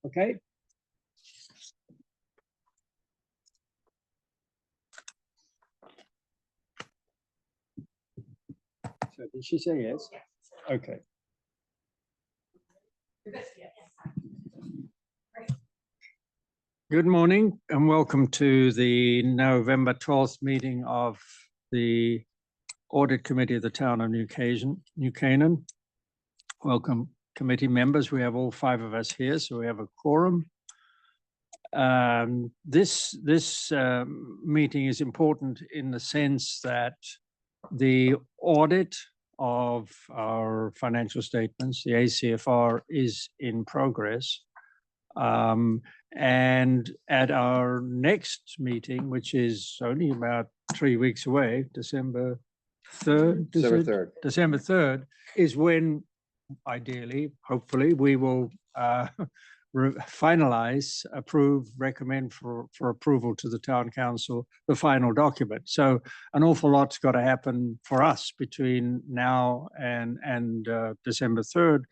Okay. So did she say yes? Okay. Good morning and welcome to the November 12th meeting of the Audit Committee of the Town of New Canaan. Welcome committee members. We have all 5 of us here, so we have a quorum. This meeting is important in the sense that the audit of our financial statements, the ACFR, is in progress. And at our december meeting, which is only about 3 weeks away, December 3rd, December 3rd, is when ideally, hopefully, we will finalize, approve, recommend for approval to the town council, the final document. So an awful lot's got to happen for us between now and December 3rd.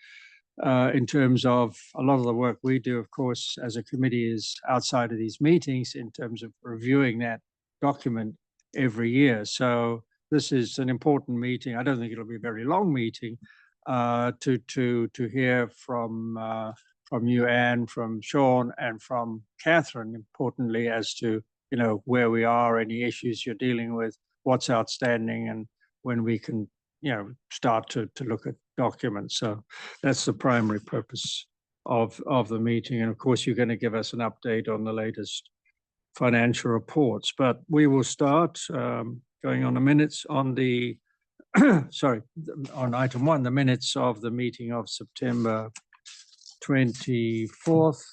In terms of a lot of the work we do, of course, as a committee is outside of these meetings in terms of reviewing that document every year. So this is an important meeting. I don't think it'll be a very long meeting to hear from you, Anne, from Sean, and from Catherine, importantly, as to, you know, where we are, any issues you're dealing with, what's outstanding, and when we can, you know, start to look at documents. So that's the primary purpose of the meeting. And of course, you're going to give us an update on the latest financial reports. But we will start going on the minutes on the, sorry, on item 1, the minutes of the meeting of September 24th,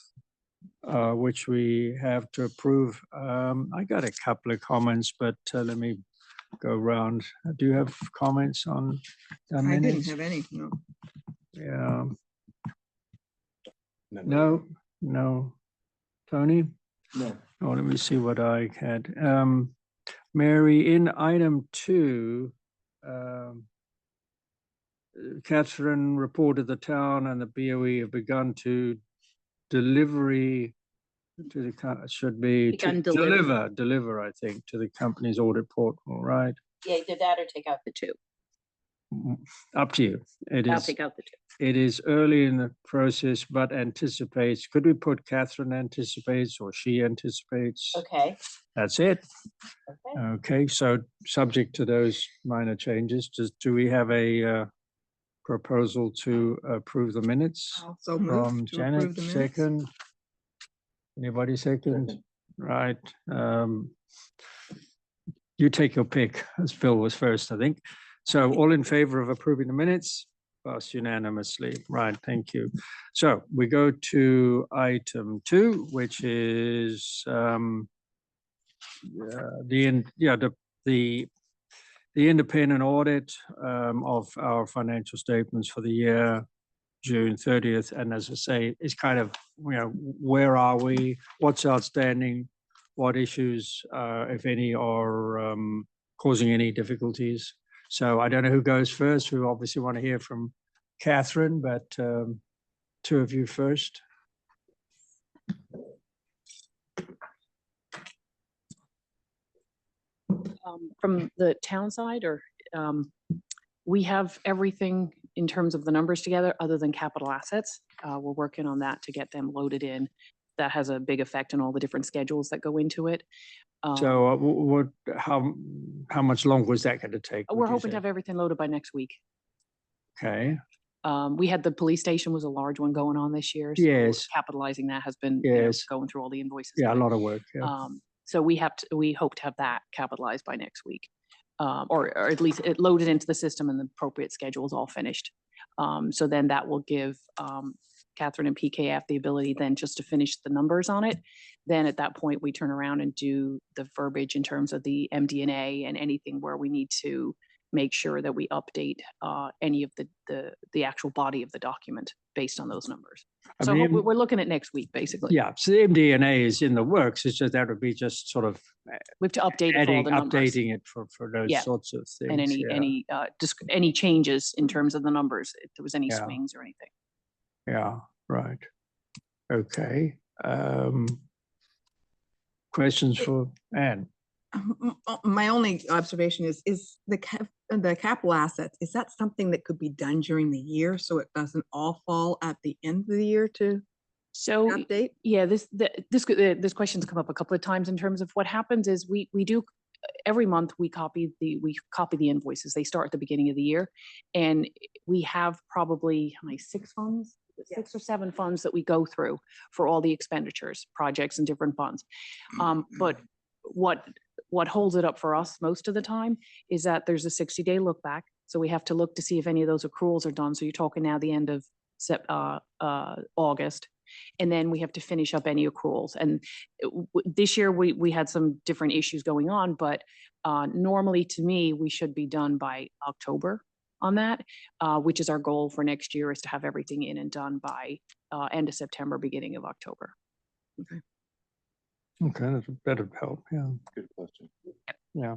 which we have to approve. I got a couple of comments, but let me go around. Do you have comments on the minutes? I didn't have any, no. Yeah. No. Tony? No. Oh, let me see what I had. Mary, in item 2, Catherine reported the town and the BOE have begun to deliver, I think, to the company's audit portal, right? Yeah, either that or take out the 2. Up to you. I'll take out the 2. It is early in the process, but anticipates. Could we put Catherine anticipates or she anticipates? Okay. That's it. Okay. Okay. So subject to those minor changes, do we have a proposal to approve the minutes? Also move to Janet, approve the minutes. second. Anybody second? Right. You take your pick, as Phil was first, I think. So all in favor of approving the minutes? Passed unanimously. Right, thank you. So we go to item 2, which is the independent audit of our financial statements for the year June 30th. And as I say, it's kind of, you know, where are we? What's outstanding? What issues, if any, are causing any difficulties? So I don't know who goes first. We obviously want to hear from Catherine, but 2 of you first. From the town side, or we have everything in terms of the numbers together other than capital assets. We're working on that to get them loaded in. That has a big effect on all the different schedules that go into it. So how much longer is that going to take? We're hoping to have everything loaded by next week. Okay. We had the police station was a large one going on this year. So yes. Capitalizing that has been going through all the invoices. Yeah, a lot of work. Yeah. So we hope to have that capitalized by next week, or at least it loaded into the system and the appropriate schedules all finished. So then that will give Catherine and PKF the ability then just to finish the numbers on it. Then at that point, we turn around and do the verbiage in terms of the MD&A and anything where we need to make sure that we update any of the actual body of the document based on those numbers. So we're looking at next week, basically. Yeah, so the MD&A is in the works. It's just that would be just sort of we have to update it for all the numbers. Updating it for those sorts of things. And any changes in terms of the numbers, if there was any swings or anything. Yeah, right. Okay. Questions for Anne? My only observation is the capital assets, is that something that could be done during the year so it doesn't all fall at the end of the year to So update? yeah, this question's come up a couple of times in terms of what happens is we do every month we copy the invoices. They start at the beginning of the year, and we have probably how many, 6 funds, 6 or 7 funds that we go through for all the expenditures, projects, and different funds. But what holds it up for us most of the time is that there's a 60-day look back. So we have to look to see if any of those accruals are done. So you're talking now the end of August. And then we have to finish up any accruals. And this year we had some different issues going on, but normally to me, we should be done by October on that, which is our goal for next year, is to have everything in and done by end of September, beginning of October. Okay, that'd help. Yeah. Good question. Yeah.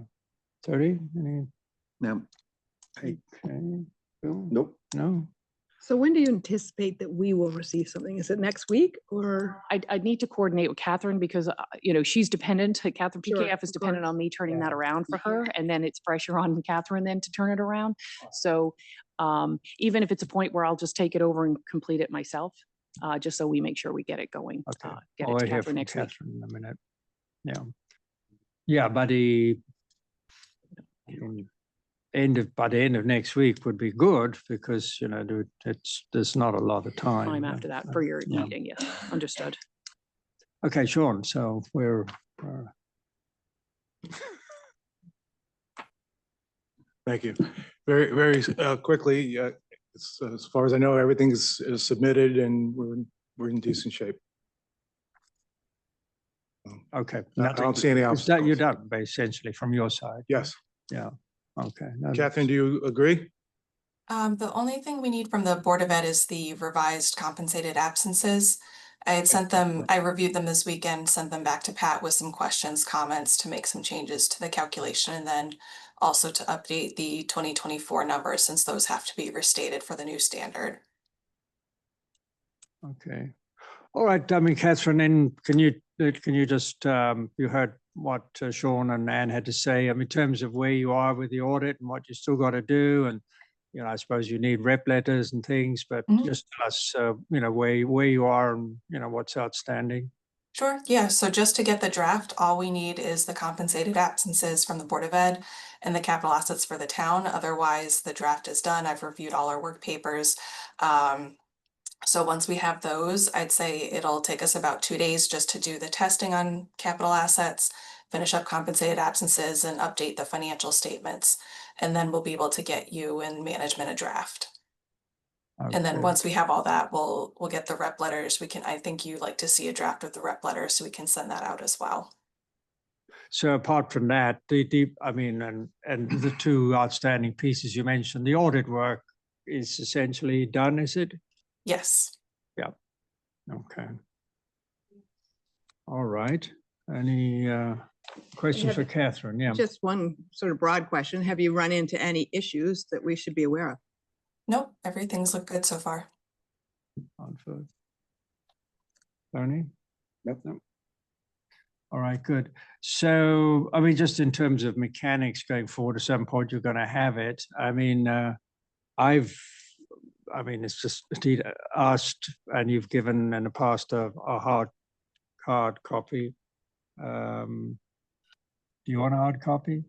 Tony, any? No. Okay. Bill? Nope. No. So when do you anticipate that we will receive something? Is it next week or? I'd need to coordinate with Catherine because, she's dependent. Catherine Sure, PKF is of dependent course. on me turning that Yeah. around for her. And then it's pressure on Catherine then to turn it around. So even if it's a point where I'll just take it over and complete it myself, just so we make sure we get it going. Okay. Get I'll it to hear Catherine from next week. Catherine in a minute. Yeah. Yeah, by the end of next week would be good because, there's not a lot of time. Time after that for your Yeah. meeting. Yes, understood. Okay, Sean, so we're Thank you. Very, very quickly, as far as I know, everything is submitted and we're in decent shape. okay. I don't see any You're obstacles. done, essentially, from your side. Yes. Yeah. Okay. No, Catherine, do you agree? The only thing we need from the Board of Ed is the revised compensated absences. I had sent them, I reviewed them this weekend, sent them back to Pat with some questions, comments to make some changes to the calculation, and then also to update the 2024 numbers since those have to be restated for the new standard. Okay. All right. I mean, Catherine, then can you just, you heard what Sean and Anne had to say, in terms of where you are with the audit and what you still got to do. And, I suppose you need rep letters and things, but just tell us, where you are and, what's outstanding. Sure, yeah, so just to get the draft, all we need is the compensated absences from the Board of Ed and the capital assets for the town. Otherwise, the draft is done. I've reviewed all our work papers. So once we have those, I'd say it'll take us about 2 days just to do the testing on capital assets, finish up compensated absences, and update the financial statements. And then we'll be able to get you and management a draft. And then Okay. once we have all that, we'll get the rep letters. I think you like to see a draft of the rep letters, so we can send that out as well. So apart from that, and the 2 outstanding pieces you mentioned, the audit work is essentially done, is it? Yes. Yeah. Okay. All right. Any questions for Catherine? Yeah. Just one sort of broad question. Have you run into any issues that we should be aware of? Nope, everything's looked good so far. Tony? Nope. No. All right, good. So, just in terms of mechanics going forward, at some point you're going to have it. It's just asked, and you've given in the past a hard copy. Do you want a hard copy?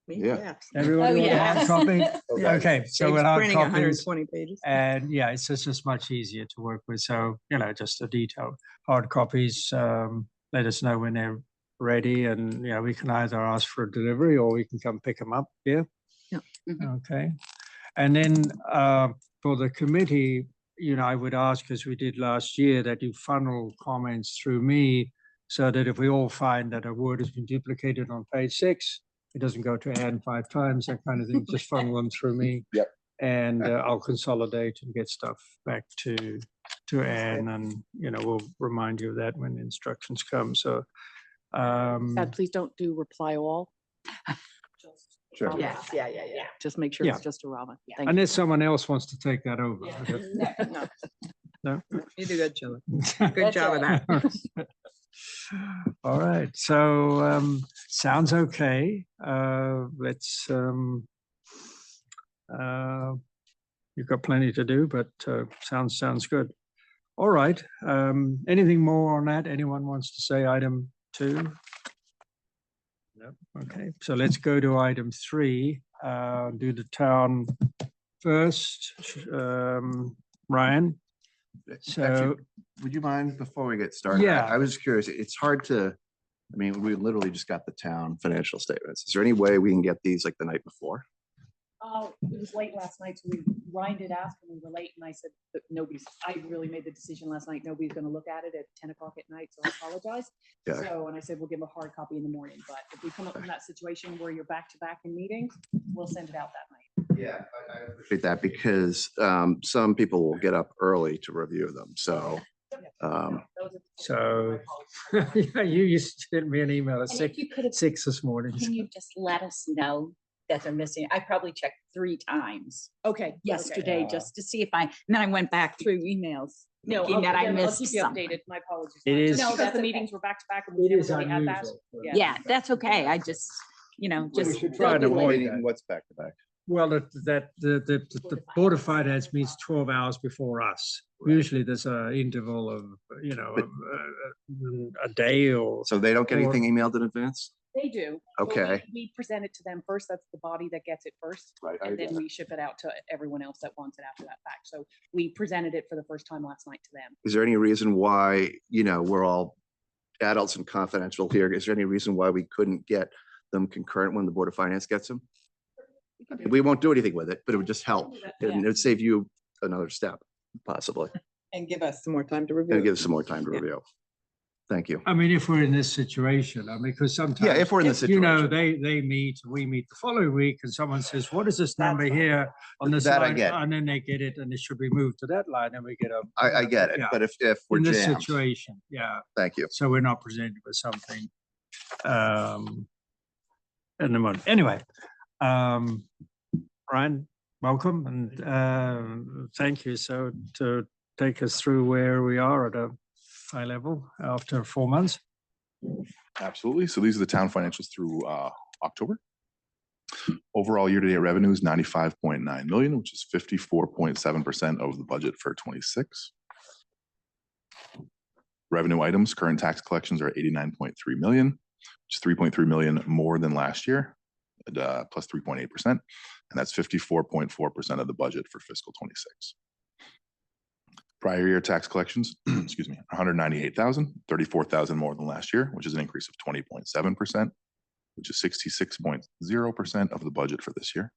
Yeah. Everybody want a hard copy? Okay, so we'll hard Printing copies. 120 pages. And yeah, it's just much easier to work with. So, just the detailed hard copies, let us know when they're ready, and, we can either ask for a delivery or we can come pick them up here. Yeah. Okay. And then for the committee, I would ask, as we did last year, that you funnel comments through me so that if we all find that a word has been duplicated on page 6, it doesn't go to Anne 5 times, that kind of thing, just funnel them through me. Yep. And I'll consolidate and get stuff back to Anne, and, we'll remind you of that when the instructions come. So, Please don't do reply all. Sure. Robin. Yes, yeah. Just make sure Yeah. it's just a Robin. Thank you. unless someone else wants to take that over. No. No? You did a good job. Good job of that. All right, so sounds okay. Let's you've got plenty to do, but sounds good. All right. Anything more on that? Anyone wants to say item 2? No. Okay, so let's go to item 3. Do the town first. Ryan. So, Actually, would you mind before we get started? Yeah. I was just curious. It's hard to, I mean, we literally just got the town financial statements. Is there any way we can get these like the night before? It was late last night, so Ryan did ask and we were late and I said that I really made the decision last night, nobody's gonna look at it at 10 o'clock at night, so I apologize. Yeah. So, and I said, we'll give a hard copy in the morning, but if we come up from that situation where you're back to back in meetings, we'll send it out that night. Yeah, I appreciate that because some people will get up early to review them. So so yeah, you sent me an email at And if you could have, 6 this morning. can you just let us know that they're missing? I probably checked 3 times Okay. yesterday just to see if and then I went back through emails. No, thinking that I I'll missed keep you something. updated. My apologies. It is- No, that That's the okay. meetings were back to back. and we It is never really had that. unusual. Yeah. Yeah, that's okay. I just, just. should try and they'll be avoid late. that. what's back to back? Well, the Board of Finance meets 12 hours before us. Right. Usually there's an interval of, a day or. So they don't get Or- anything emailed in advance? They do. but Okay. We present it to them first. That's the body that gets it first. Right. And then we ship it out to everyone else that wants it after that fact. So we presented it for the first time last night to them. Is there any reason why, we're all adults and confidential here? Is there any reason why we couldn't get them concurrent when the Board of Finance gets them? I mean, we won't do anything with it, but it would just help. And it would save you another step, possibly. And give us some more time to review. And it. give us some more time to Yeah. review. Thank you. I mean, if we're in this situation, because sometimes. Yeah, if we're in this You know, situation. they meet, we meet the following week and someone says, what is this number here on this That I line? get. And then they get it and it should be moved to that line and we get a. I get it, Yeah. but if we're In this jammed, situation, yeah. thank you. So we're not presented with something. In the month. Anyway, Brian, welcome and thank you. So to take us through where we are at a high level after 4 months. Absolutely. So these are the town financials through October. Overall year-to-date revenue is 95.9 million, which is 54.7% of the budget for 26. Revenue items, current tax collections are 89.3 million, which is 3.3 million more than last year, plus 3.8%. And that's 54.4% of the budget for fiscal 26. Prior year tax collections, excuse me, 198,000, 34,000 more than last year, which is an increase of 20.7%, which is 66.0% of the budget for this year.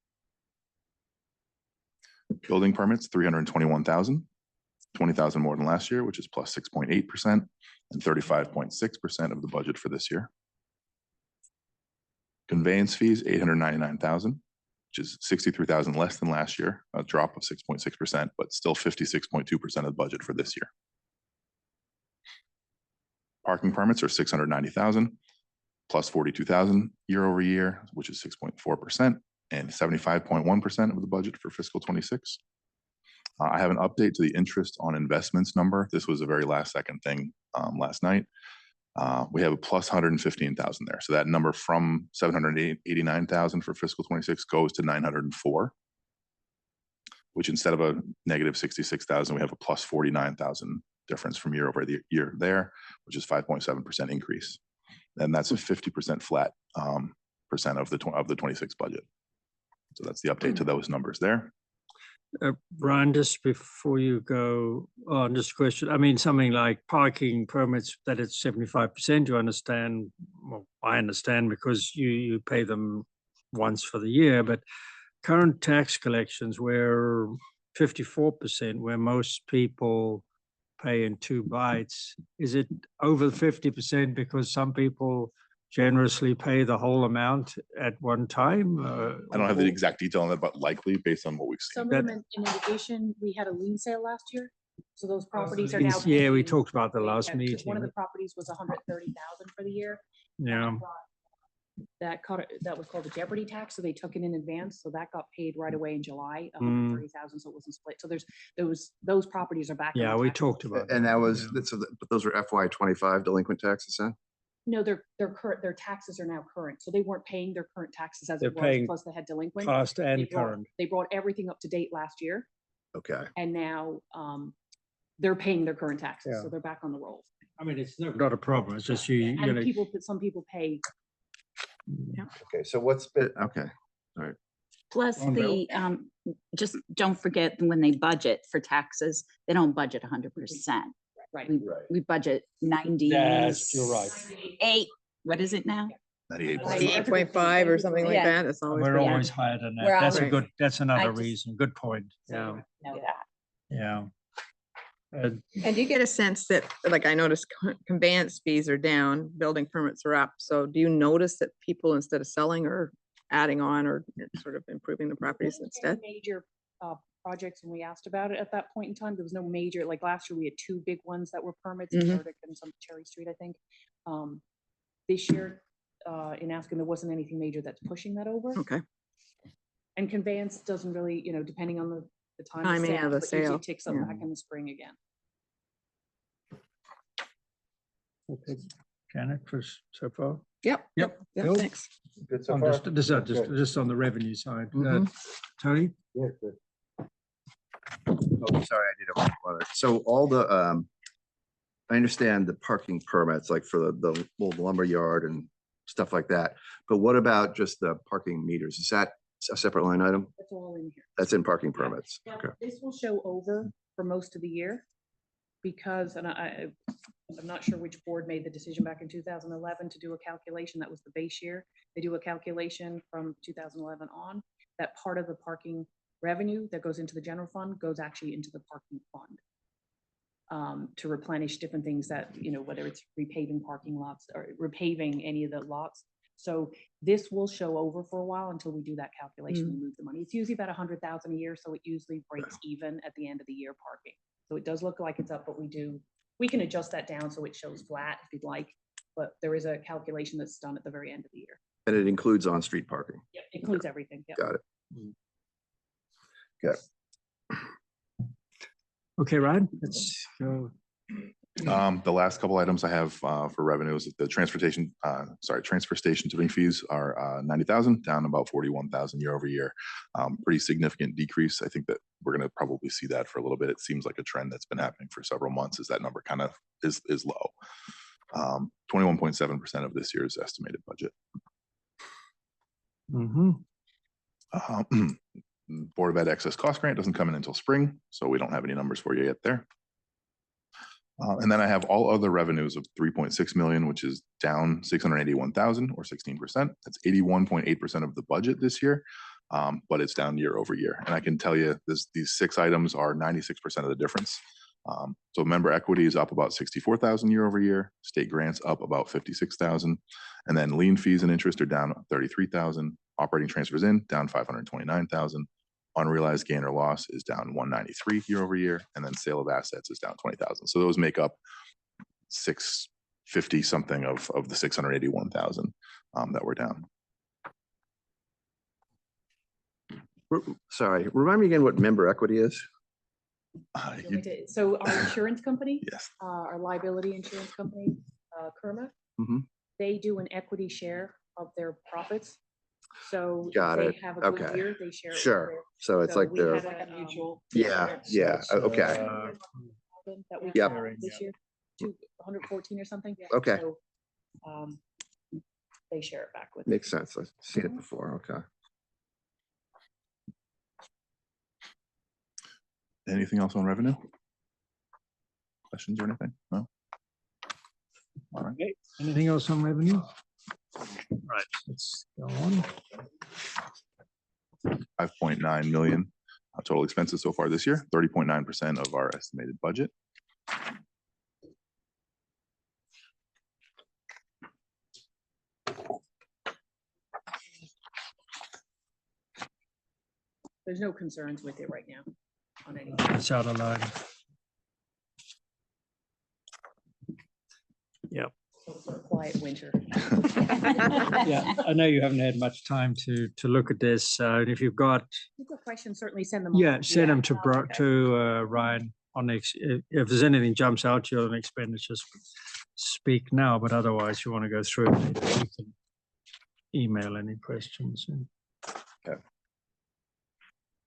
Building permits, 321,000, 20,000 more than last year, which is plus 6.8% and 35.6% of the budget for this year. Conveyance fees, 899,000, which is 63,000 less than last year, a drop of 6.6%, but still 56.2% of the budget for this year. Parking permits are 690,000, plus 42,000 year over year, which is 6.4% and 75.1% of the budget for fiscal 26. I have an update to the interest on investments number. This was a very last second thing last night. We have a plus 115,000 there. So that number from 789,000 for fiscal 26 goes to 904, which instead of a negative 66,000, we have a plus 49,000 difference from year over the year there, which is 5.7% increase. And that's a 50% flat percent of the 26 budget. So that's the update to those numbers there. Brian, just before you go on this question, I mean, something like parking permits, that it's 75%, you understand, well, I understand because you pay them once for the year, but current tax collections where 54%, where most people pay in 2 bites, is it over 50% because some people generously pay the whole amount at one time? I don't have the exact detail on that, but likely based on what we've seen. Some of them in mitigation, we had a lien sale last year. So those properties are now. Yeah, we paying- talked about the last Yeah, 'cause meeting. One of the properties was 130,000 for the year. Yeah. that was called the Jeopardy tax, so they took it in advance, so that got paid right away in July, Mm. 30,000, so it wasn't split. So those properties are back. on Yeah, the we tax talked roll. about And that was, yeah. but those were FY 25 delinquent taxes, huh? No, their current, their taxes are now current, so they weren't paying their current taxes as They're it was, paying plus they had delinquent. Past They and brought- current. They brought everything up to date last year, Okay. and now they're paying their current taxes, Yeah. so they're back on the roll. I mean, it's not a problem. It's just you And know. some people pay. Okay, so what's been, okay. Plus Go on, Bill. the, just don't forget when they budget for taxes, they don't budget 100%. Right. We budget 90. Yes, you're right. 8, what is it now? 98%. 8.5 or something like Yeah. that. That's always. We're been- always higher than We're that. That's a always- good, that's another just- reason. Good point. So Yeah, you know that. yeah. And you get a sense that, like, I noticed conveyance fees are down, building permits are up. So do you notice that people, instead of selling, or adding on, or sort of improving the properties instead? Major projects, and we asked about it at that point in time. There was no major, like last year, we had 2 big ones that were permits, in Mhm. Burdick and some Cherry Street, I think. This year, in asking, there wasn't anything major that's pushing that over. Okay. And conveyance doesn't really, depending on the time Timing of of the but usually sale, ticks up yeah. back in the spring again. Okay. Janet, for so far? Yep. Yep. Yep, Bill? thanks. Good so On far? this, just on the revenue side. Mhm. Tony? Oh, sorry, I did have one other. So all the, I understand the parking permits, like for the little lumber yard and stuff like that. But what about just the parking meters? Is that a separate line item? That's all in here. That's in parking Yeah. permits. Now, Okay. this will show over for most of the year because, and I'm not sure which board made the decision back in 2011 to do a calculation. That was the base year. They do a calculation from 2011 on, that part of the parking revenue that goes into the general fund goes actually into the parking fund to replenish different things that, whether it's repaving parking lots or repaving any of the lots. So this will show over for a while until we do that calculation and move the money. It's usually about 100,000 a year, so it usually breaks even at the end of the year parking. So it does look like it's up, but we can adjust that down so it shows flat if you'd like, but there is a calculation that's done at the very end of the year. And it includes on-street parking. Yeah, includes everything. Yeah. Got it. Okay, Ryan, let's go. The last couple items I have for revenues, the transfer station tipping fees are 90,000, down about 41,000 year over year. Pretty significant decrease. I think that we're going to probably see that for a little bit. It seems like a trend that's been happening for several months, as that number kind of is low. 21.7% of this year's estimated budget. Board of Ed excess cost grant doesn't come in until spring, so we don't have any numbers for you yet there. And then I have all other revenues of 3.6 million, which is down 681,000 or 16%. That's 81.8% of the budget this year, but it's down year over year. And I can tell you these 6 items are 96% of the difference. So member equity is up about 64,000 year over year. State grants up about 56,000. And then lien fees and interest are down 33,000. Operating transfers in down 529,000. Unrealized gain or loss is down 193 year over year, and then sale of assets is down 20,000. So those make up 650 something of the 681,000 that were down. Sorry, remind me again what member equity is? So our insurance company, Yes. our liability insurance company, Kerma, Mhm. they do an equity share of their profits. So if Got they it. have a good Okay. year, they share. it with Sure. their- So it's like we the, had a mutual. yeah, okay. That we Yep. had this year, 214 or something. Okay. So, they share it back with. Makes sense. I've seen it before. Okay. Anything else on revenue? Questions or anything? No? All right. Okay, anything else on revenue? Right, let's go on. 5.9 million total expenses so far this year, 30.9% of our estimated budget. There's no concerns with it right now on any. It's out of line. Yep. for a quiet winter. Yeah, I know you haven't had much time to look at this. So if you've got, If you've got questions, certainly send them. yeah, on. send them Okay. to Ryan on if there's anything jumps out to you on expenditures, speak now. But otherwise, you want to go through it, you can email any questions. Okay.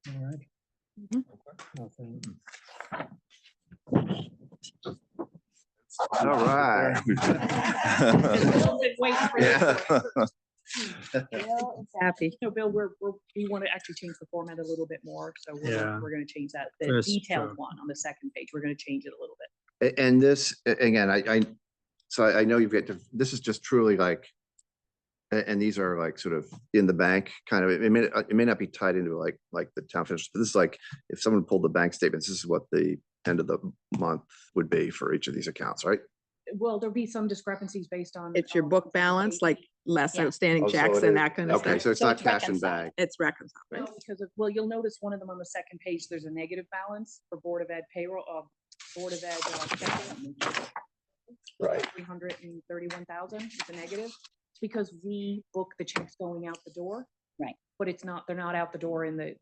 All right. Mhm. Nothing. All right. Bill, Happy. No, Bill, we want to actually change the format a little bit more, so Yeah. we're going to change that. The First, detailed one on the second page, we're going to change it a little bit. And this, again, so I know you've got, this is just truly like, and these are like sort of in the bank kind of, it may not be tied into like the town financials, but this is like, if someone pulled the bank statements, this is what the end of the month would be for each of these accounts, right? Well, there'll be some discrepancies based on. It's your book balance, like less Yeah. outstanding Oh, so checks it and is- that kind of Okay, stuff. so it's So not it's cash and reconciled. bank. It's reconciled, right? Because of, well, you'll notice one of them on the second page, there's a negative balance for Board of Ed payroll, Board of Ed. Checking. Right. 331,000 is a negative. It's because we book the checks going out the door. Right. But it's not, they're not out the door in the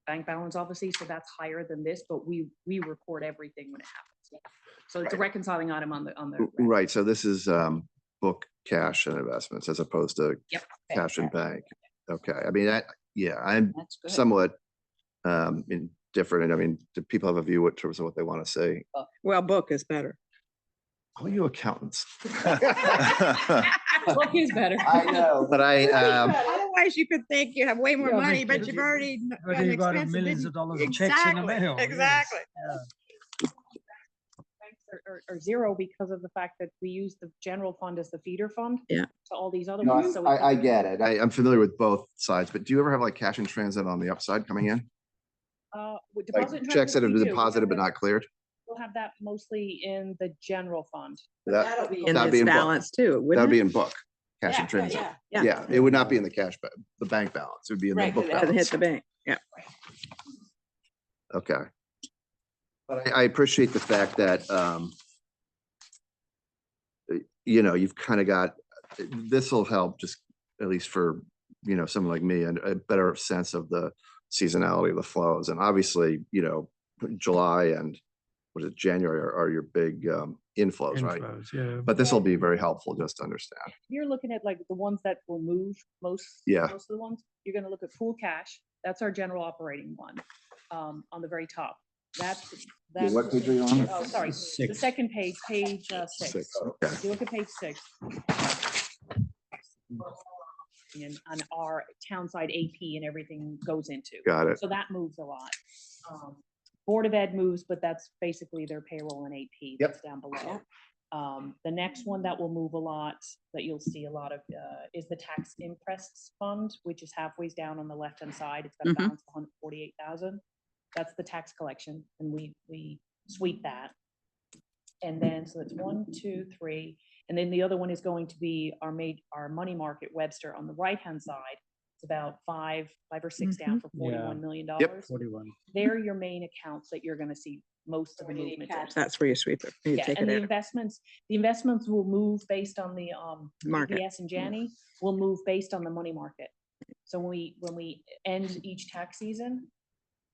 bank balance, obviously, so that's higher than this, but we record everything when it happens. So it's a reconciling item on the. Right, so this is book cash and investments as opposed to Yep. cash and bank. Okay, I mean, I'm That's good. somewhat indifferent, and I mean, do people have a view in terms of what they want to say? Well, book is better. All you accountants. Book is better. I know, but Otherwise, you could think you have way more Yeah, money, but but you've already. But got an you've got expense that millions didn't- of dollars of checks in the Exactly, mail. yes. Exactly. Yeah. Banks are zero because of the fact that we use the general fund as the feeder fund. Yeah. To all these other No, ones. So I get it. I'm familiar with both sides, but do you ever have like cash in transit on the upside coming in? With Like deposit and checks that have transfer, we been do. deposited but not cleared? We'll have that mostly in the general fund. That'll be in That'd be this in book. balance too, That'd wouldn't be it? in book, cash in transit. Yeah, it would not be in the cash, the bank balance. It would be in the Right, book it hasn't hit balance. the bank. Yeah. Okay. But I appreciate the fact that, you've kind of got, this will help just at least for, someone like me and a better sense of the seasonality of the flows. And obviously, July and what is it, January are your big inflows, right? Inflows, yeah. But this will be very helpful just to understand. You're looking at like the ones that will move most. Yeah. Most of the ones, you're gonna look at pool cash. That's our general operating one, on the very top. That's. What page are you on? Oh, sorry, the Six. second page, page 6. Six, okay. If you look at page 6. And on our town side AP and everything goes into. Got it. So that moves a lot. Board of Ed moves, but that's basically their payroll and AP. Yep. That's down below. The next one that will move a lot, that you'll see a lot of, is the tax imprests fund, which is halfway down on the left-hand side. It's got a Mhm. balance of 148,000. That's the tax collection, and we sweep that. And then, so it's 1, 2, 3, and then the other one is going to be our money market Webster on the right-hand side. It's about 5 or 6 down for $41 million. Yep. 41. They're your main accounts that you're gonna see most of the movement in. That's where you sweep it. You Yeah, take and it the out. investments will move based on the Market. EPS and Janney will move based on the money market. So when we end each tax season,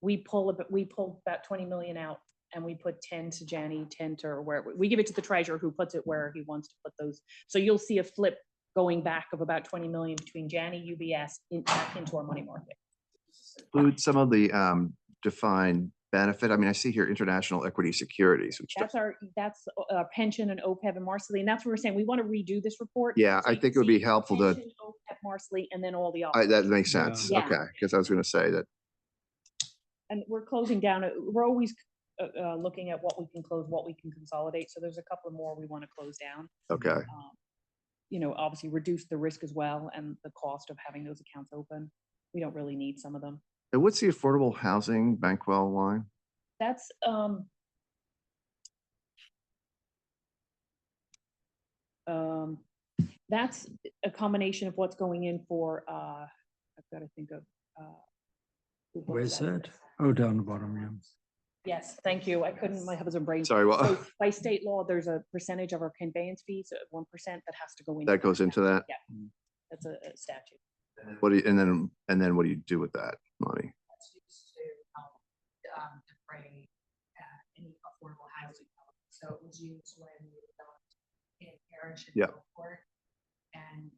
we pull about 20 million out and we put 10 to Janney, 10 to or wherever. We give it to the treasurer who puts it where he wants to put those. So you'll see a flip going back of about 20 million between Janney, UBS back into our money market. Include some of the defined benefit. I mean, I see here international equity securities, which. That's our pension and OPEB and Marsley, and that's what we're saying. We want to redo this report. Yeah, so I you think it can would be see helpful to, pension, OPEB, Marsley, and then all the others. that makes sense. Yeah. Okay, because I was going to say that. And we're closing down. We're always looking at what we can close, what we can consolidate. So there's a couple more we want to close down. Okay. Obviously reduce the risk as well and the cost of having those accounts open. We don't really need some of them. And what's the affordable housing Bankwell line? That's that's a combination of what's going in for I've got to think of Where's that? Oh, down the bottom, yeah. Yes, thank you. I couldn't, my husband brain. Sorry, well, So by state law, there's a percentage of our conveyance fees, 1% that has to go into. that goes into that. Yeah, that's a statute. What do you, and then what do you do with that money? That's used to help defray any affordable housing. So it was used when we developed in Parish and Yeah. Gulfport, and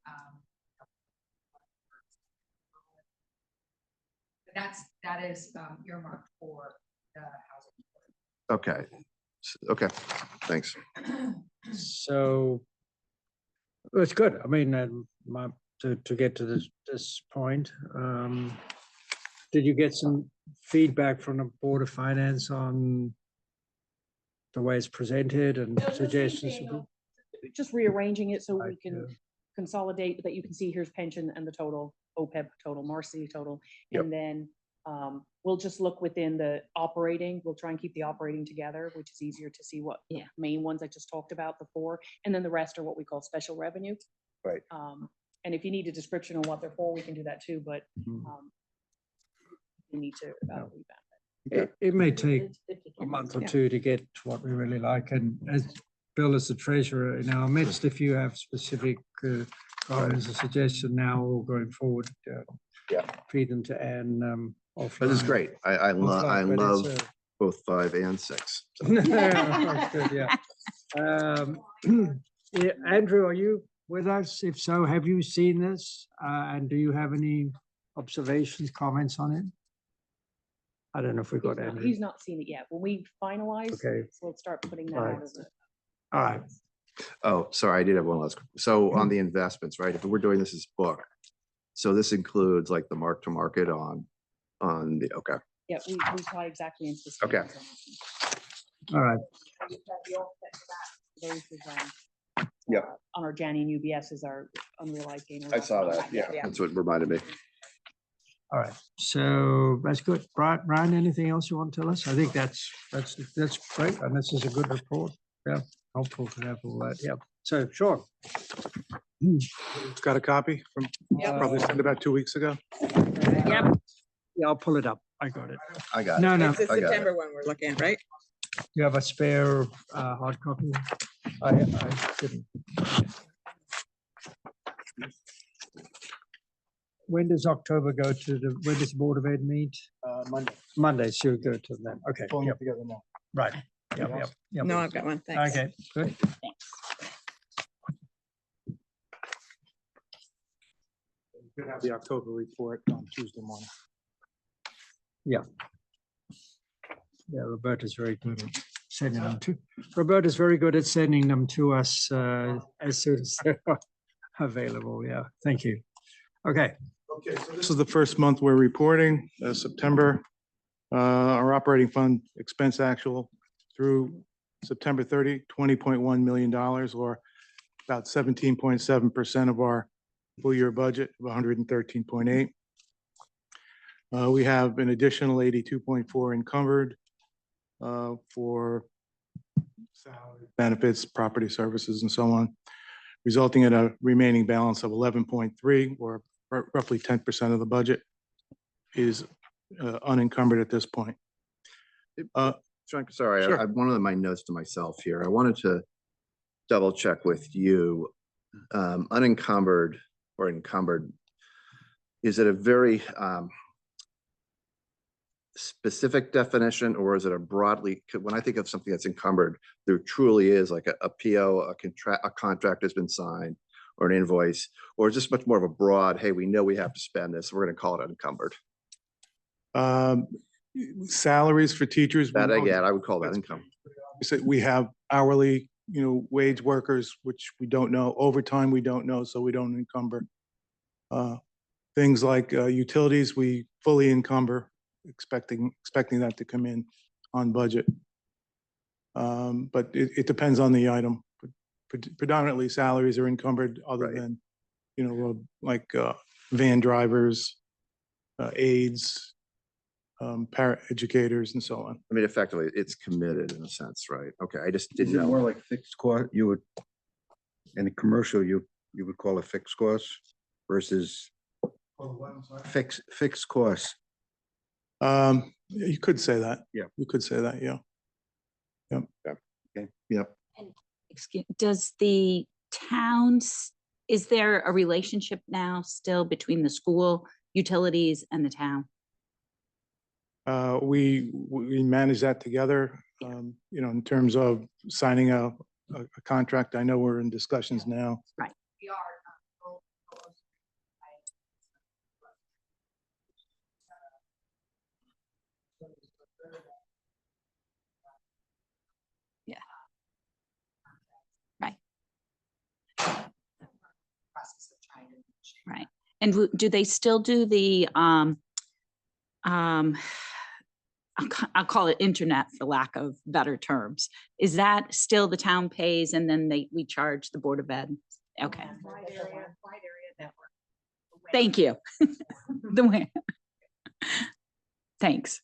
that is earmarked for the housing. Okay. Okay, thanks. So it's good. I mean, to get to this point, did you get some feedback from the Board of Finance on the way it's presented and suggestions? Just rearranging it so we Right, can yeah. consolidate, that you can see here's pension and the total, OPEB total, Marcy total. Yep. And then we'll just look within the operating, we'll try and keep the operating together, which is easier to see what Yeah. main ones I just talked about, the 4, and then the rest are what we call special revenue. Right. And if you need a description on what they're for, we can do that too, but Mhm. we need to revamp it. It may take a month or Yeah. two to get to what we really like. And as Bill is the treasurer in our midst, if you have specific comments or suggestions now or going forward, Yeah. feed them to Anne offline. This is great. I Offline, but love it's, both 5 and 6. So, That's good, yeah. Yeah, Andrew, are you with us? If so, have you seen this? And do you have any observations, comments on it? I don't know if we've got Andrew. He's not seen it yet. When we finalize, Okay. we'll start putting that Right. out as a. All right. oh, sorry, I did have one last. So on the investments, right? If we're doing this as book, so this includes like the mark to market on the, okay, Yeah, we tie exactly into the. Okay. All right. Those is, Yep. On our Janney and UBS is our unrealized gain. or I loss saw on that. Yeah, Yeah. that's what reminded me. All right. So that's good. Brian, anything else you want to tell us? I think that's great. And this is a good report. Yeah. Helpful to have all that. Yeah. So sure. It's got a copy from probably sent about 2 weeks ago. Yeah, I'll pull it up. I got it. I got it. No, no. It's the I got it. September one we're looking at, right? You have a spare hard copy? I didn't. When does October go to when does the Board of Ed meet? Monday. Monday, so you go to them. Okay. Pulling Yep, it together now. right. Yep. No, I've got one. Thanks. Okay, good. You could have the October report on Tuesday morning. Yeah, Roberta's very good at sending them to. Roberta's very good at sending them to us as soon as they're available. Yeah, thank you. Okay. Okay, so this is the first month we're reporting, September. Our operating fund expense actual through September 30, $20.1 million, or about 17.7% of our full year budget of 113.8. We have an additional 82.4 encumbered for salary, benefits, property services, and so on, resulting in a remaining balance of 11.3, or roughly 10% of the budget is unencumbered at this point. Frank, sorry, Sure. I one of my notes to myself here. I wanted to double check with you. Unencumbered or encumbered, is it a very specific definition, or is it a broadly, when I think of something that's encumbered, there truly is like a PO, a contract has been signed, or an invoice, or is this much more of a broad, hey, we know we have to spend this, we're going to call it unencumbered? Salaries for teachers. That again, I would call that income. So we have hourly, wage workers, which we don't know. Overtime, we don't know, so we don't encumber. Things like utilities, we fully encumber, expecting that to come in on budget. But it depends on the item. Predominantly salaries are encumbered, other Right. than, like van drivers, aides, para educators, and so on. I mean, effectively, it's committed in a sense, right? Okay, I just Is didn't it more know. like fixed cost? You would, in a commercial, you would call it fixed costs versus fixed costs. You could say that. Yeah. You could say that, yeah. Okay, yep. Does the towns, is there a relationship now still between the school utilities and the town? We manage that together, you know, in terms of signing a contract. I know we're in discussions now. Right. Yeah. Right. Right. And do they still do the, I'll call it internet for lack of better terms. Is that still the town pays and then we charge the Board of Ed? Okay. Thank you. The way. Thanks.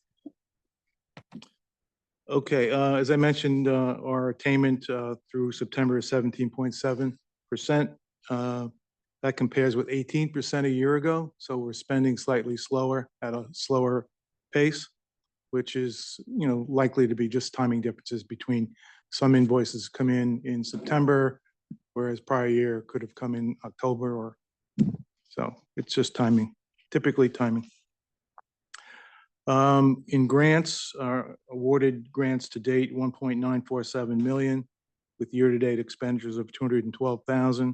Okay, as I mentioned, our attainment through September is 17.7%. That compares with 18% a year ago. So we're spending slightly slower at a slower pace, which is, you know, likely to be just timing differences between some invoices come in September, whereas prior year could have come in October, or so it's just timing, typically timing. In grants, awarded grants to date, 1.947 million, with year-to-date expenditures of 212,000,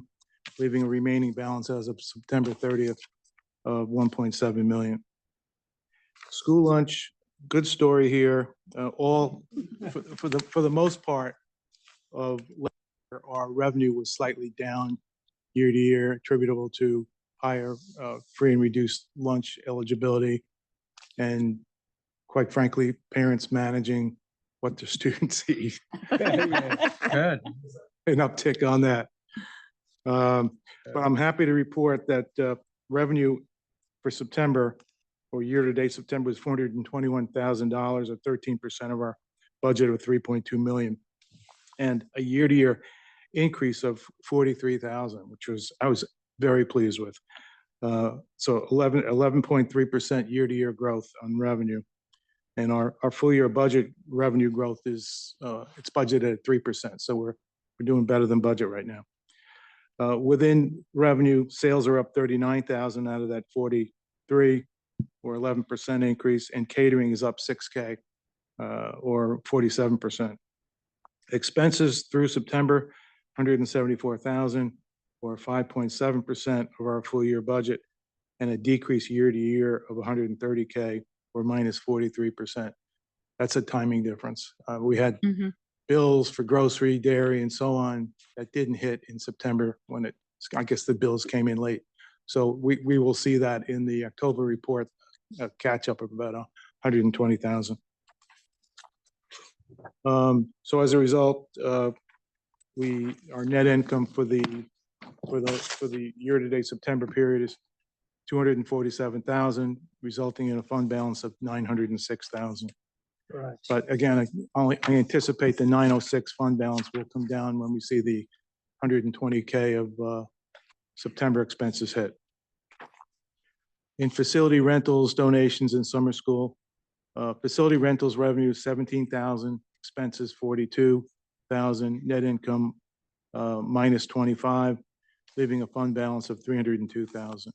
leaving a remaining balance as of September 30th of 1.7 million. School lunch, good story here. All for the most part of our revenue was slightly down year to year, attributable to higher free and reduced lunch eligibility, and quite frankly, parents managing what their students eat. Good. An uptick on that. But I'm happy to report that revenue for September, or year-to-date September, is $421,000, or 13% of our budget of 3.2 million, and a year-to-year increase of 43,000, which I was very pleased with. So 11.3% year-to-year growth on revenue, and our full-year budget revenue growth is it's budgeted at 3%. So we're doing better than budget right now. Within revenue, sales are up 39,000 out of that 43, or 11% increase, and catering is up 6K, or 47%. Expenses through September, 174,000, or 5.7% of our full year budget, and a decrease year to year of 130K, or minus 43%. That's a timing difference. We had bills for grocery, dairy, and so on that didn't hit in September when I guess the bills came in late. So we will see that in the October report, a catch up of about 120,000. So as a result, our net income for the year-to-date September period is 247,000, resulting in a fund balance of 906,000. Right. But again, I anticipate the 906 fund balance will come down when we see the 120K of September expenses hit. In facility rentals, donations, and summer school, facility rentals revenue 17,000, expenses 42,000, net income minus 25, leaving a fund balance of 302,000.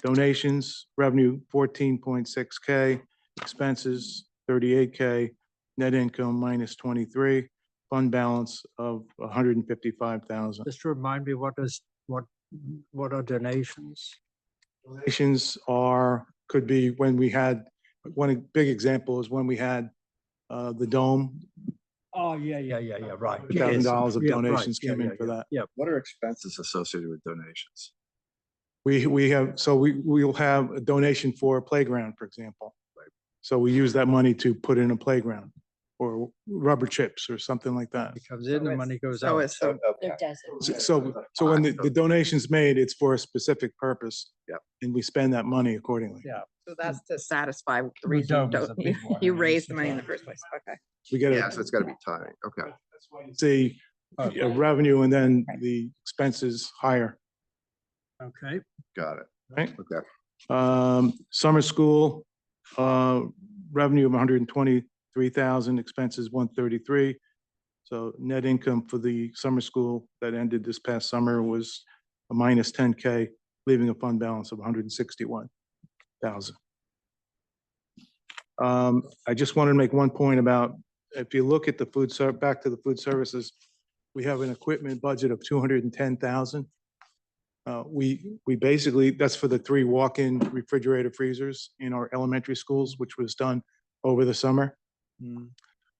Donations revenue 14.6K, expenses 38K, net income minus 23, fund balance of 155,000. Just to remind me, what are donations? Donations could be when we had, one big example is when we had the dome. Oh, yeah, right. $1,000 of Yeah, donations right. came Yeah, in for that. Yeah. What are expenses associated with donations? We have, so we will have a donation for a playground, for example. So we use that money to put in a playground, or rubber chips or something like that. It comes in, the money goes So out. it's So when the donation's made, it's for a specific purpose. Yep. And we spend that money accordingly. Yeah. so that's to satisfy the The reason dome is a big one. you raised the money in the first place. Okay. We get Yeah, so it's got to be timing. Okay. see revenue and then the expenses higher, Okay. Got it. right? Okay. Summer school, Revenue of 123,000, expenses 133. So net income for the summer school that ended this past summer was a minus 10K, leaving a fund balance of 161,000. I just wanted to make one point about, if you look at the back to the food services, we have an equipment budget of 210,000. We basically, that's for the 3 walk-in refrigerator freezers in our elementary schools, which was done over the summer.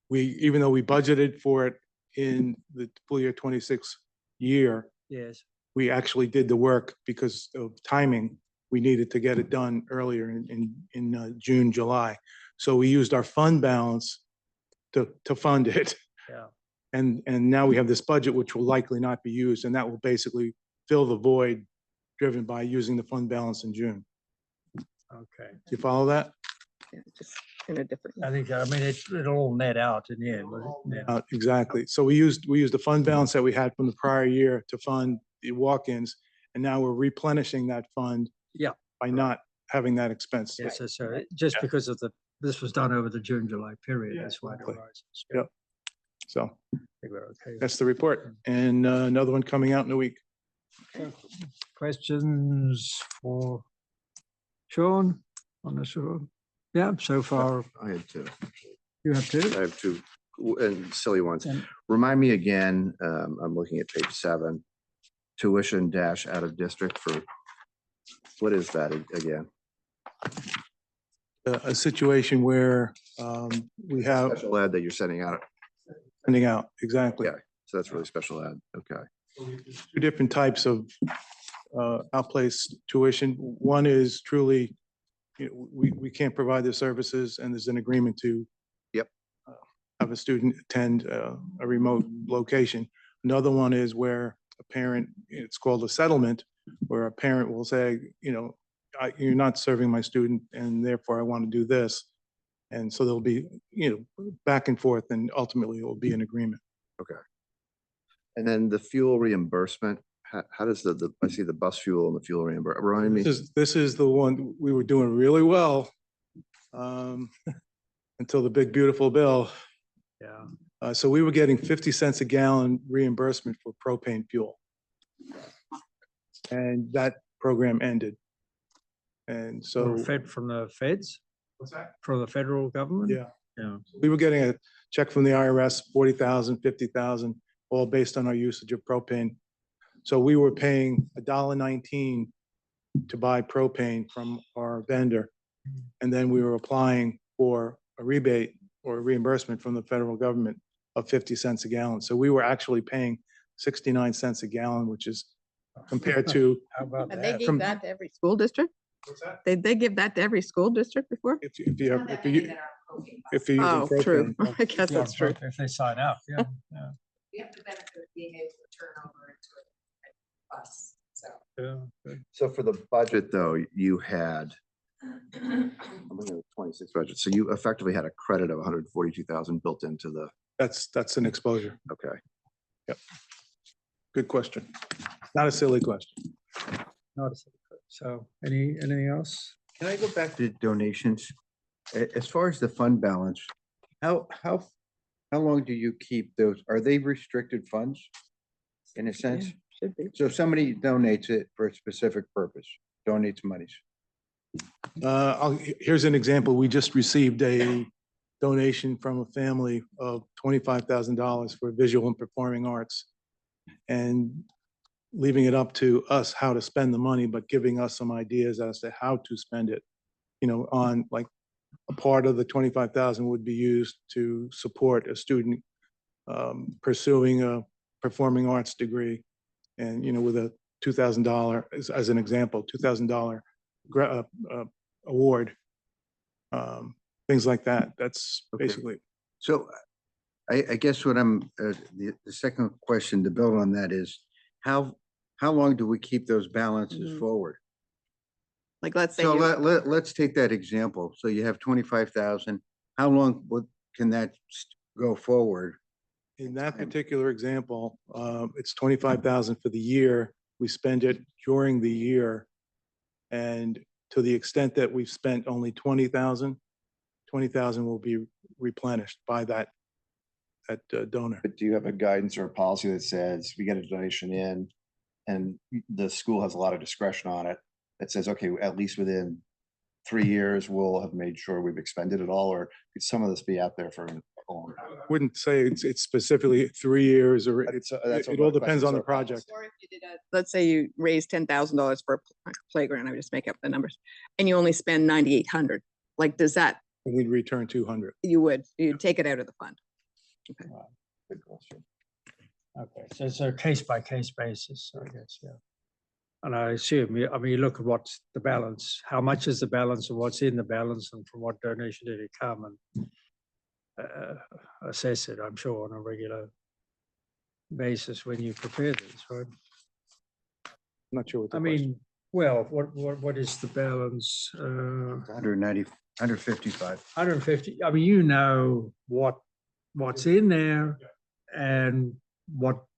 Even though we budgeted for it in the full year 26 year, Yes. we actually did the work because of timing. We needed to get it done earlier in June, July. So we used our fund balance to fund it. Yeah. And now we have this budget, which will likely not be used, and that will basically fill the void driven by using the fund balance in June. Okay. Do you follow that? Yeah, just in a different. I think, I mean, it'll all net out in the end. won't it? Yeah. Exactly. So we used the fund balance that we had from the prior year to fund the walk-ins, and now we're replenishing that fund. Yeah. By not having that expense. Yes, so just because of this was done over the June, July period, Yeah, that's why it exactly. arises. Yep. So I think we're okay. that's the report, and another one coming out in a week. Questions for Sean on this? Yeah, so far I had 2. you have I 2. have 2 and silly ones. And- Remind me again, I'm looking at page 7, tuition dash out of district for, what is that again? A situation where we have Special ed that you're sending out. sending out, exactly. Yeah. So that's really special ed. Okay. 2 different types of outplaced tuition. One is truly, we can't provide the services, and there's an agreement to Yep. Have a student attend a remote location. Another one is where a parent, it's called a settlement, where a parent will say, you're not serving my student, and therefore I want to do this. And so there'll be, back and forth, and ultimately it will be an agreement. Okay. And then the fuel reimbursement, how does I see the bus fuel and the fuel reimbursement, remind me? This is the one we were doing really well until the big beautiful bill. Yeah. So we were getting 50 cents a gallon reimbursement for propane fuel. And that program ended. And so. Fed from the feds? What's that? From the federal government? Yeah. Yeah. We were getting a check from the IRS, 40,000, 50,000, all based on our usage of propane. So we were paying $1.19 to buy propane from our vendor. And then we were applying for a rebate or a reimbursement from the federal government of 50 cents a gallon. So we were actually paying 69 cents a gallon, which is compared to. How about And they that? gave that to every school district? What's that? They give that to every school district before? If you Oh, true. propane. I guess Yeah, that's true. If they sign up, yeah. Yeah. We have the benefit of being able to turn over into a bus, so. Yeah, good. So for the budget though, you had, I'm looking at the 26 budget. So you effectively had a credit of 142,000 built into the, That's an exposure. okay. Good question. Not a silly question. Not a secret. So anything else? Can I go back to donations? As far as the fund balance, how long do you keep those? Are they restricted funds in a sense? Yeah, should be. So if somebody donates it for a specific purpose, donates monies. Here's an example. We just received a donation from a family of $25,000 for visual and performing arts. And leaving it up to us how to spend the money, but giving us some ideas as to how to spend it. On like a part of the 25,000 would be used to support a student pursuing a performing arts degree, and with a $2,000 as an example, $2,000 award, things like that. That's Okay. basically. So I guess what the second question to build on that is, how long do we keep those balances Mhm. forward? Like, let's say So you, let's take that example. So you have 25,000. How long can that go forward? In that particular example, it's 25,000 for the year. We spend it during the year. And to the extent that we've spent only 20,000, 20,000 will be replenished by that donor. But do you have a guidance or a policy that says we get a donation in and the school has a lot of discretion on it? That says, okay, at least within 3 years, we'll have made sure we've expended it all, or could some of this be out there for longer? I wouldn't say it's specifically 3 years or That's it what all my depends on the questions project. Or if you did let's say you raised $10,000 for a playground, I would just make up the numbers, and you only spend 9,800. Like, does that, We'd return 200. you'd take it out of the fund? Okay. Good question. Okay, so it's a case by case basis, I guess, yeah. And I assume, I mean, you look at what's the balance, how much is the balance and what's in the balance and from what donation did it come, and assess it, I'm sure, on a regular basis when you prepare this, right? I'm not sure what the I question. mean, well, what is the balance? 190, 155. 150, I mean, you know what's in there and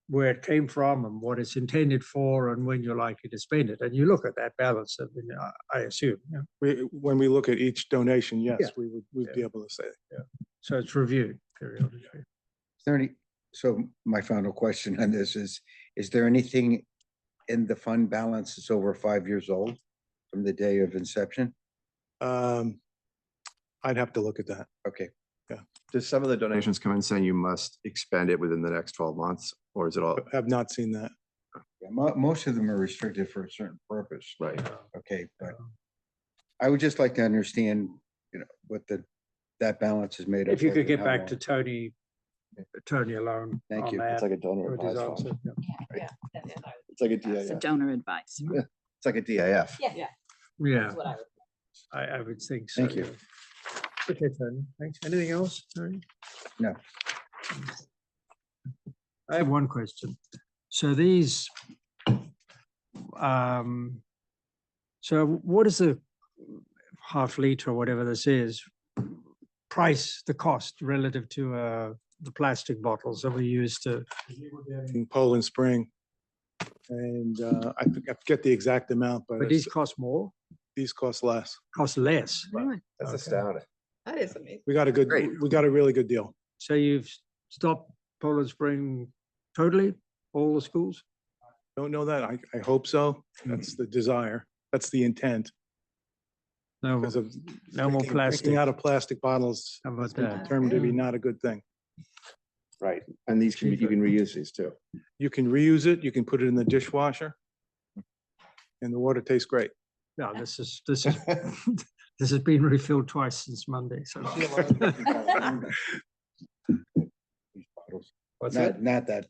where it came from and what it's intended for and when you're likely to spend it. And you look at that balance, I mean, I assume, yeah. When we look at each donation, yes, Yeah. we'd be able to say. So it's reviewed periodically. Is there any, so my final question on this is there anything in the fund balance that's over 5 years old from the day of inception? I'd have to look at that. Okay. Does some of the donations come in saying you must expend it within the next 12 months, or is it all? Have not seen that. Yeah, most of them are restricted for a certain purpose. Right. Okay, but I would just like to understand, what that balance is made of. If you could and get how back long. to Tony alone. Thank on you. that, It's like a donor with his advised fund. answer, yeah. It's like a It's a DIF. donor advice. It's like a DIF. Yeah, I would think so. Thank you. yeah. Okay, Tony, thanks. Anything else, Tony? No. I have one question. So these, so what is the half liter or whatever this is, the cost relative to the plastic bottles that we use to? In Poland Spring. And I forget the exact amount, but But these cost more, these cost less. cost less. Really? That's Okay. astounding. That is amazing. We got a really good deal. So you've stopped Poland Spring totally, all the schools? Don't know that. I hope so. That's the desire. That's the intent. No, Because of no more drinking plastic. out of plastic bottles How about has been that? determined to be not a good thing. Right. And these you can reuse these too. You can reuse it. You can put it in the dishwasher. And the water tastes great. No, this is this has been refilled twice since Monday, so. What's that? Not that.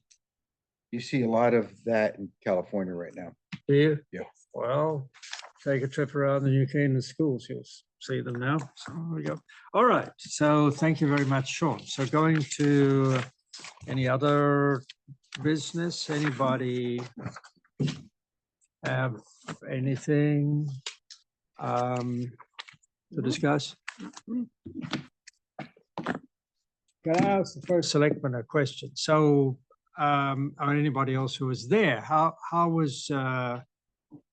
You see a lot of that in California right now. Do you? Yeah. Well, take a trip around the UK and the schools, you'll see them now. So there we go. All right, so thank you very much, Sean. So going to any other business, anybody have anything to discuss? Can I ask the first selectman a question? So, or anybody else who was there, how was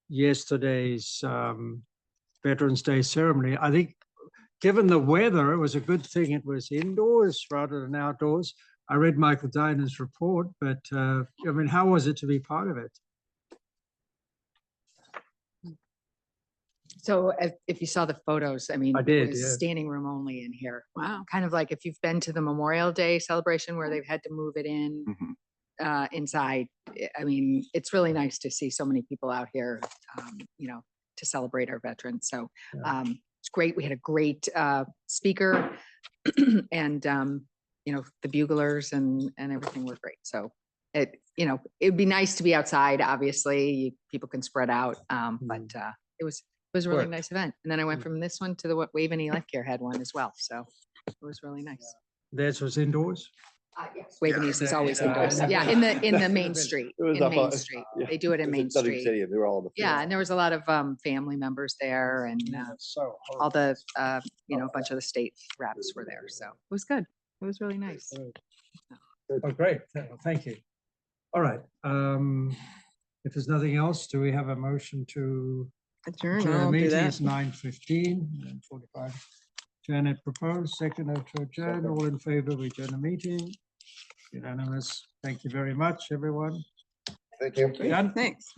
yesterday's Veterans Day ceremony? I think, given the weather, it was a good thing it was indoors rather than outdoors. I read Michael Diner's report, but I mean, how was it to be part of it? So if you saw the photos, I mean, I did, it was yeah. standing room only in here. Wow. Kind of like if you've been to the Memorial Day celebration where they've had to move it in inside. I mean, it's really nice to see so many people out here, to celebrate our veterans. So it's great. We had a great speaker and, the buglers and everything were great. So it'd be nice to be outside. Obviously, people can spread out, but it was a really Worked. nice event. And then I went from this one to the Waveney Life Care had one as well. So it was really nice. Theirs was indoors? Waveney's is always indoors. yeah. Yeah, in the main street, in Main Street. They do it in Main Street. They were all on the Yeah, field. and there was a lot of family members there and So all the, a bunch of the state reps were there. So it was good. It was really nice. Oh, great. Thank you. All right. If there's nothing else, do we have a motion to Adjourn, Adjourn I'll do meeting that. is 9:15, 9:45. Janet proposed, second to adjourn. All in favor, we adjourn the meeting. Unanimous. Thank you very much, everyone. Thank you. Great, Done. thanks.